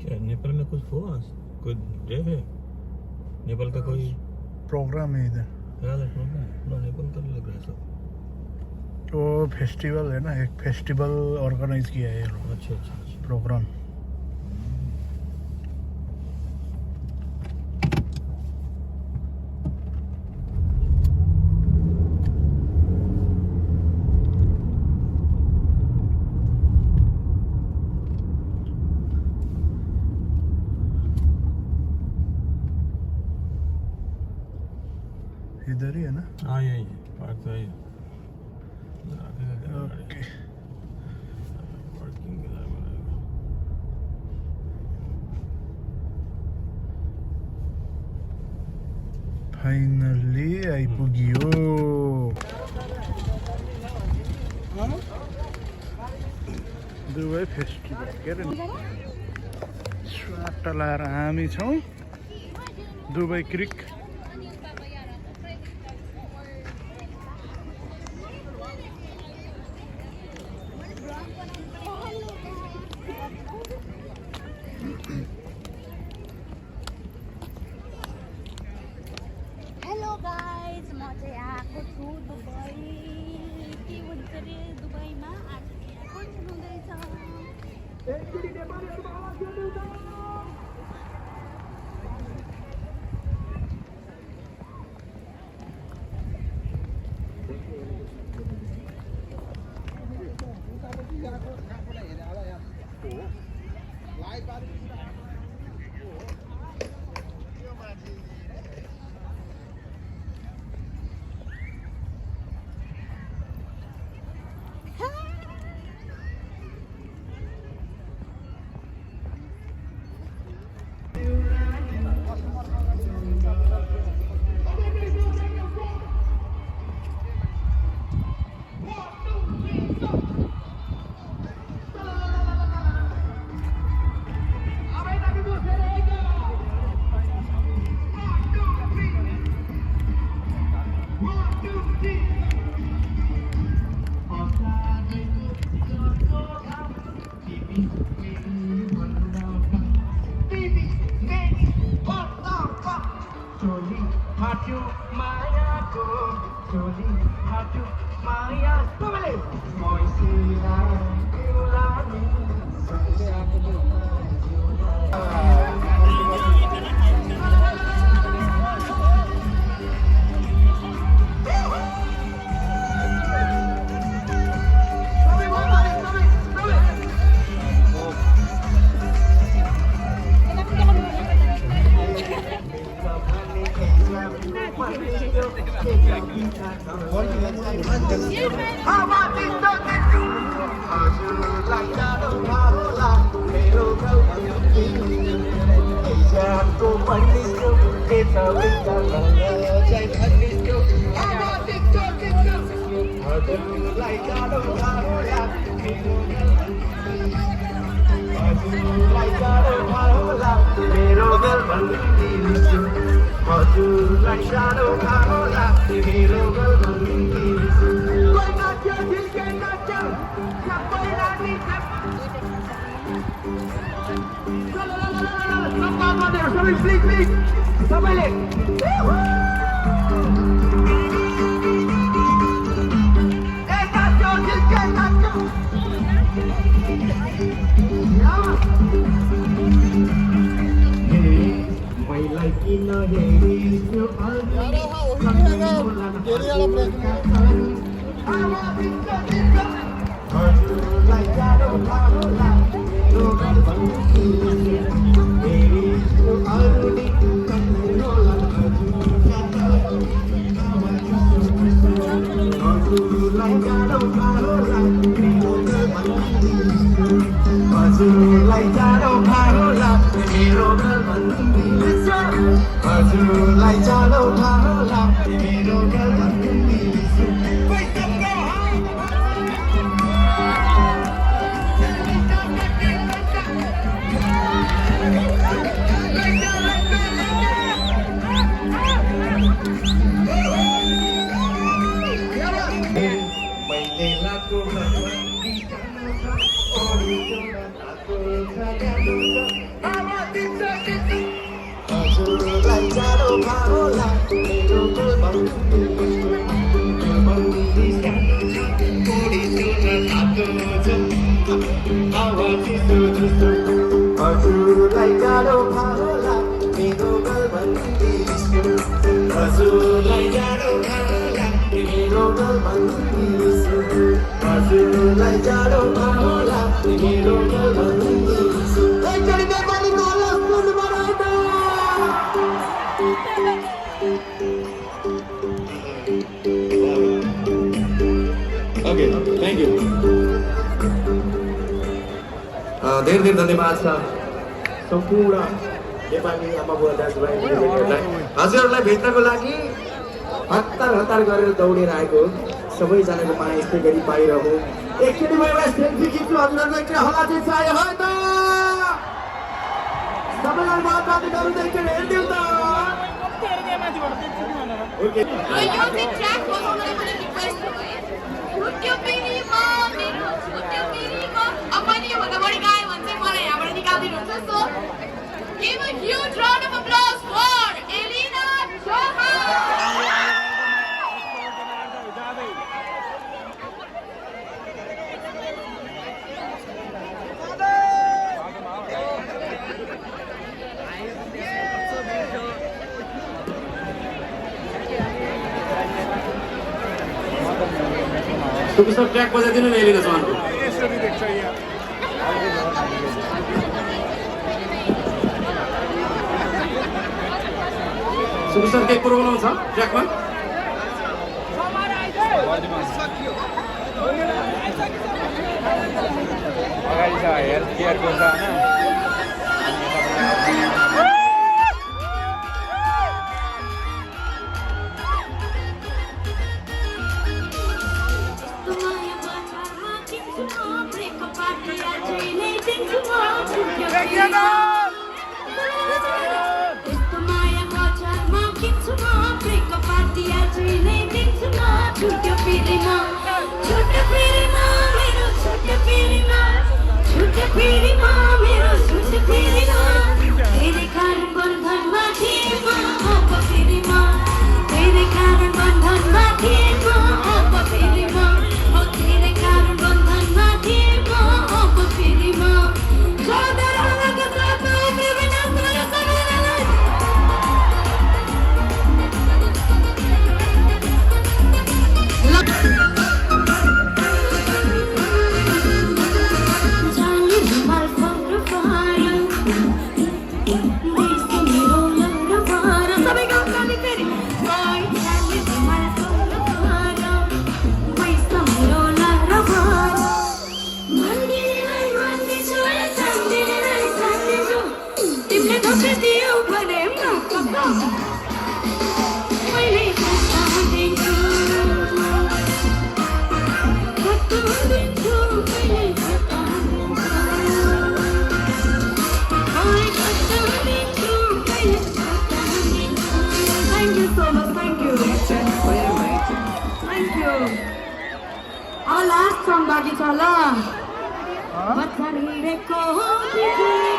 क्या नेपाल में कुछ हुआ कोई डे है नेपाल का कोई प्रोग्राम है इधर याद है प्रोग्राम पूरा नेपाल का लग रहा है सब तो फेस्टिवल है ना एक फेस्टिवल ऑर्गेनाइज किया है ये लोग अच्छा अच्छा अच्छा प्रोग्राम इधर ही है ना हाँ यही है पार्क तो यही ओके पार्किंग फाइनली आइपुग्यो दुबई फेस्टिभल के अरे स्वाट लाएर हामी छौँ दुबई क्रिक हेलो गाइज म चाहिँ आएको छु दुबई के भन्छ अरे दुबईमा आज फङ्सन हुँदैछ I भावला मेरो बलबन्दी थोडी सुन थाको छ हावा चिसो चिसो हजुरलाई जाडो भावला मेरो बलबन्दी हजुरलाई जाडो भावला मेरो बलबन्दी हजुरलाई जाडो भावला मेरो बलबन्दी एकचोटि नेपाली बोलो सुन बनाउँदा ओके थ्याङ्क यू धेरै धेरै धन्यवाद छ सम्पूर्ण नेपाली आमा बुवा दाजुभाइ दिदीबहिनीहरूलाई हजुरहरूलाई भेट्नको लागि हतार हतार गरेर दौडेर आएको सबैजनाको माया यस्तै गरी पाइरहँ एकचोटि म एउटा सेल्फी खिच्छु हजुरहरूको एकचोटि हल्ला चाहिँ चाहियो है त सबैलाई माताले गर्दै एकचोटि हेरिदिउँ त ओके यो चाहिँ ट्र्याक बजाउनलाई मैले रिक्वेस्ट गरेँ छुट्यो पिँढीमा मेरो छुट्यो पिँढीमा अब मैले योभन्दा बढी गाएँ भने चाहिँ मलाई यहाँबाट निकालिदिनुहुन्छ so give a huge round of applause for Elena Johan! सुबह सब ट्रैक बजाइदिनु नि एलिना जोहानको सुबह सर केही प्रोग्राम छ ट्र्याकमा अगाडि छ हेल्थ केयरको छ Last song bagi chala. Bathan hireko bijuli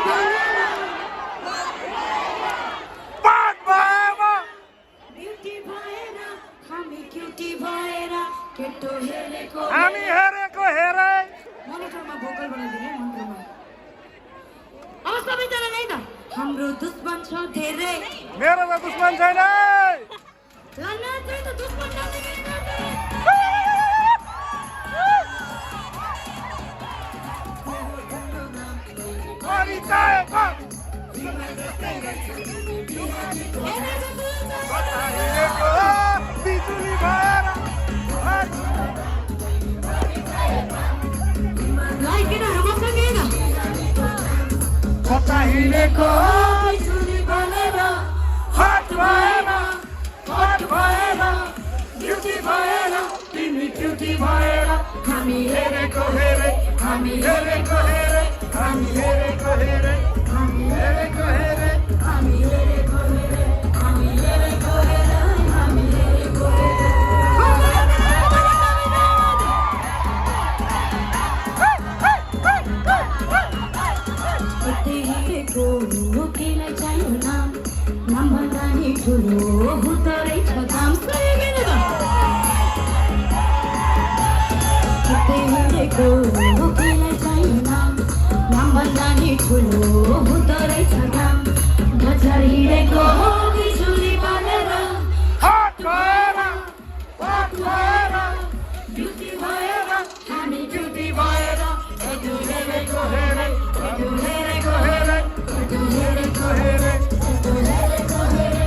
beauty bhaera hami cutie bhaera keto hereko हामी हेरेको हेरे monitor ma vocal बनाइदिने मन्त्रमा अब सबैजना नै त हाम्रो दुश्मन छ धेरै मेरो त दुश्मन छैन लन्ना चाहिँ त दुश्मन हिँडेको बिजुली बनेर हट भएन ब्युटी भएन तिमी क्युटी भएर हामी हेरेको हेरे हामी हेरेको हेरे हामी हेरेको हेरे हामी हेरेको हेरे हामी हेरेको हेरे हामी हेरेको हेरे हामी हेरेको हेरे केलाई चाहियो नाम नामभन्दा नि ठुलो हुँदो रहेछ दाम कतै हिँडेको केलाई चाहियो नाम नामभन्दा नि ठुलो हुँदो रहेछ दाम बजार हिँडेको बिजुली बालेर ड्युटी भएर हामी ड्युटी भएर हेरेको हेरे हेरेको हेरे हेरेको हेरे हेरेको हेरे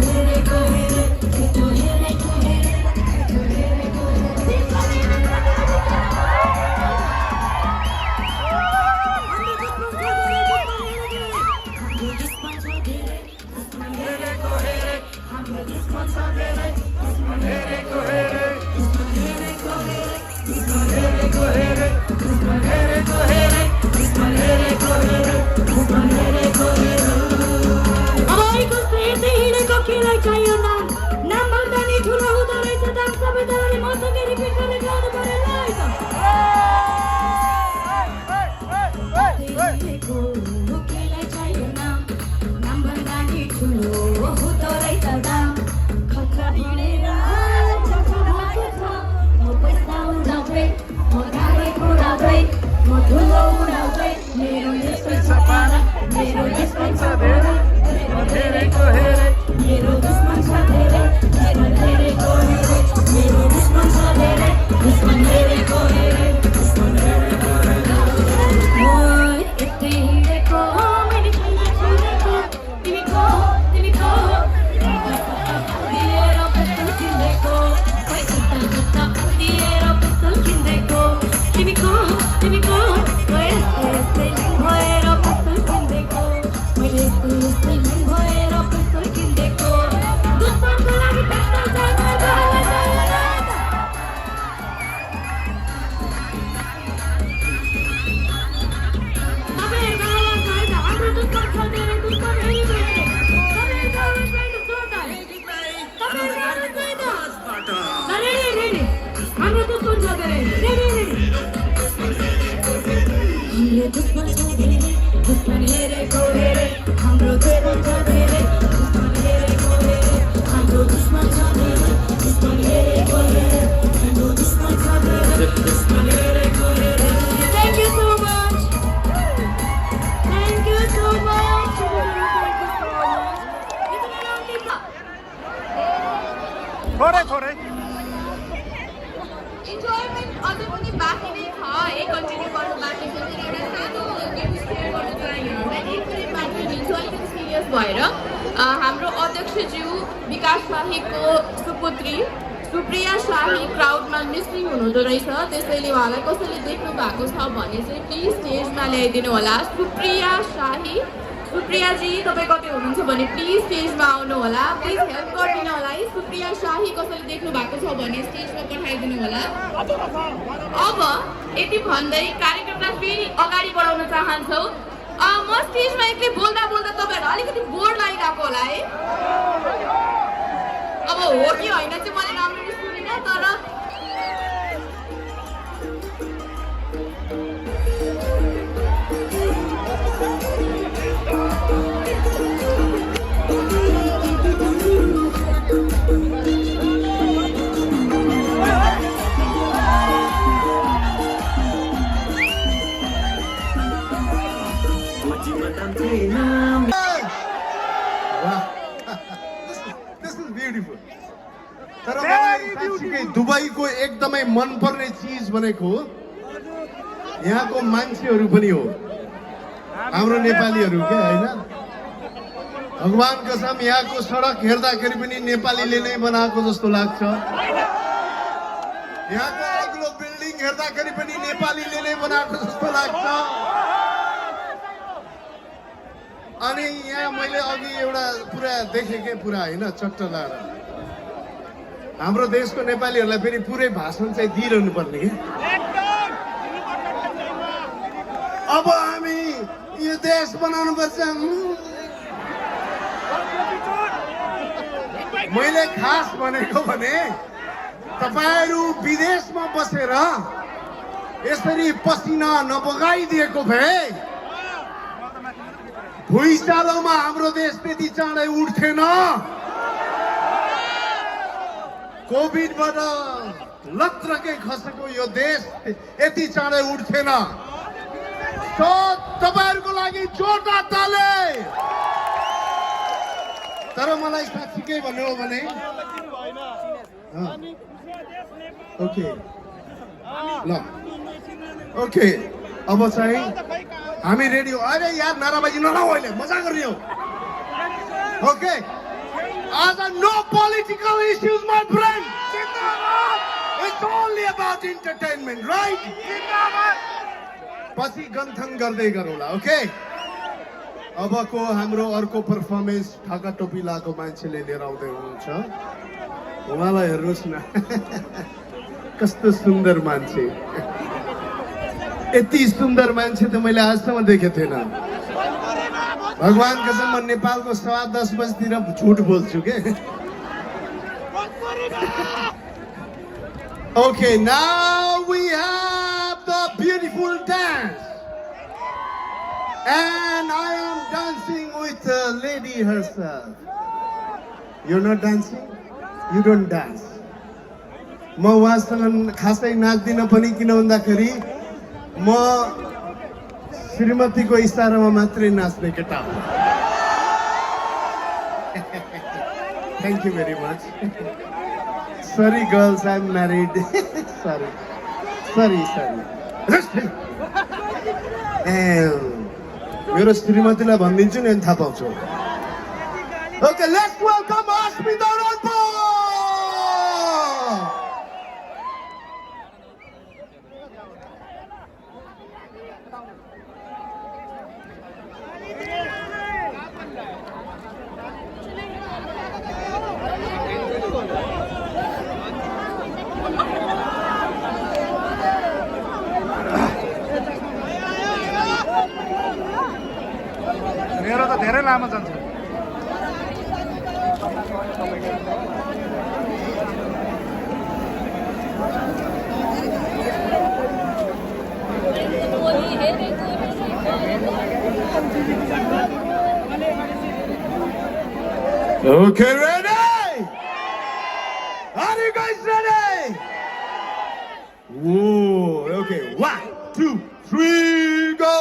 हेरेको हेरे हेरेको हेरे चाहियो नाम नामभन्दा नि ठुलो हुँदो रहेछ दाम सबैजनाले मसँगै रिपिट गरेर गाउनु पर्यो ल केलाई चाहियो नाम नामभन्दा नि ठुलो हुँदो रहेछ दाम खर्च हिँडेर म पैसा उडाउँदै म गाडी उडाउँदै म ठुलो उडाउँदै मेरो यस्तै छ पारा मेरो यस्तै छ धेरै हेरेको हेरे मेरो दुश्मन छ धेरै मेरो हेरेको हेरे मेरो दुश्मन छ धेरै दुश्मन हेरेको हेरे दुश्मन हेरेको हेरे ओइ यतै हिँडेको मैले छुँडेको तिमी को दिएर पिस्तल किन्देको पैसा दिएर पिस्तल किन्देको तिमी को यस्तै भएर पिस्तल किन्देको मैले यस्तै भएर पिस्तल किन्देको दुश्मनको लागि पिस्तल दुश्मन हेरेको हेरे हाम्रो दुश्मन छ धेरै दुश्मन हेरेको हेरे हाम्रो दुश्मन छ धेरै दुश्मन हेरेको हेरे हाम्रो दुश्मन छ धेरै दुश्मन हेरेको हेरे Thank you so much. Thank you so much. थोरै इन्जोयमेन्ट अझै पनि बाँकी नै छ है कन्टिन्यू गर्नु बाँकी छ मेरो एउटा सानो गेम सेयर गर्न चाहन्छु एक मिनट मात्र लिन्छु अलिकति सिरियस भएर हाम्रो अध्यक्षज्यू विकास शाहीको सुपुत्री सुप्रिया शाही क्राउडमा मिसिङ हुनुहुँदो रहेछ त्यसैले उहाँलाई कसैले देख्नु भएको छ भने चाहिँ प्लिज स्टेजमा ल्याइदिनु होला सुप्रियाजी तपाईँ कतै हुनुहुन्छ भने प्लिज स्टेजमा आउनु होला प्लिज हेल्प गरिदिनु होला है सुप्रिया शाही कसैले देख्नु भएको छ भने स्टेजमा पठाइदिनु होला अब यति भन्दै कार्यक्रमलाई फेरि अगाडि बढाउन चाहन्छौँ म स्टेजमा एक्लै बोल्दा तपाईँहरूलाई अलिकति बोर लागिरहेको होला है अब हो कि होइन चाहिँ मैले राम्ररी सुनिनँ तर तर मलाई साँच्चीकै दुबईको एकदमै मनपर्ने चिज भनेको यहाँको मान्छेहरू पनि हो हाम्रो नेपालीहरू के होइन भगवान कसम यहाँको सडक हेर्दाखेरि पनि नेपालीले नै बनाएको जस्तो लाग्छ यहाँको अग्लो बिल्डिङ हेर्दाखेरि पनि नेपालीले नै बनाएको जस्तो लाग्छ अनि यहाँ मैले अघि एउटा पुरा देखेँ पुरा होइन चट्ट लाएर हाम्रो देशको नेपालीहरूलाई फेरि पुरै भाषण चाहिँ दिइरहनु पर्ने कि अब हामी यो देश बनाउनु पर्छ मैले खास भनेको भने तपाईहरु विदेशमा बसेर यसरी पसिना नबगाइदिएको भए भुइँचालोमा हाम्रो देश त्यति चाँडै उठ्थेन कोभिडबाट लत्रकै खसेको यो देश यति चाँडै उठ्थेन तपाईहरुको लागि जोरदार ताली तर मलाई साँच्चीकै भन्नु हो भने ओके ल ओके अब चाहिँ हामी रेडी हो अरे यार नाराबाजी नलाऊ अहिले मजा गर्ने हो ओके आज no political issues my friend it's only about entertainment right पछि गन्थन गर्दै गरौँला ओके अबको हाम्रो अर्को पर्फर्मेन्स ढाका टोपी लगाएको मान्छेले लिएर आउँदै हुनुहुन्छ उहाँलाई हेर्नुहोस् न कस्तो सुन्दर मान्छे यति सुन्दर मान्छे त मैले आजसम्म देखेको थिएन भगवान कसम म नेपालको 10:15 बजीतिर झुट बोल्छु के Okay, now we have the beautiful dance. And I am dancing with the lady herself. You're not dancing? You don't dance. म उहाँसँग खासै नाच्दिन पनि किन भन्दाखेरि म श्रीमतीको इशारामा मात्रै नाच्ने केटा हो Thank you very much. Sorry girls, I'm married. Sorry. मेरो श्रीमतीलाई भनिदिन्छु नि अनि थाहा पाउँछु Okay, let's welcome Ashmita Ranpo! मेरो त धेरै लामो जान्छ Okay, ready? Are you guys ready? Whoa, okay. 1, 2, 3, go!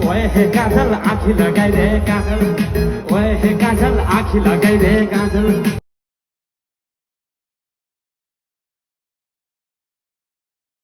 ओए हे काजल आँखी लगाइदे काजल ओए हे काजल आँखी लगाइदे काजल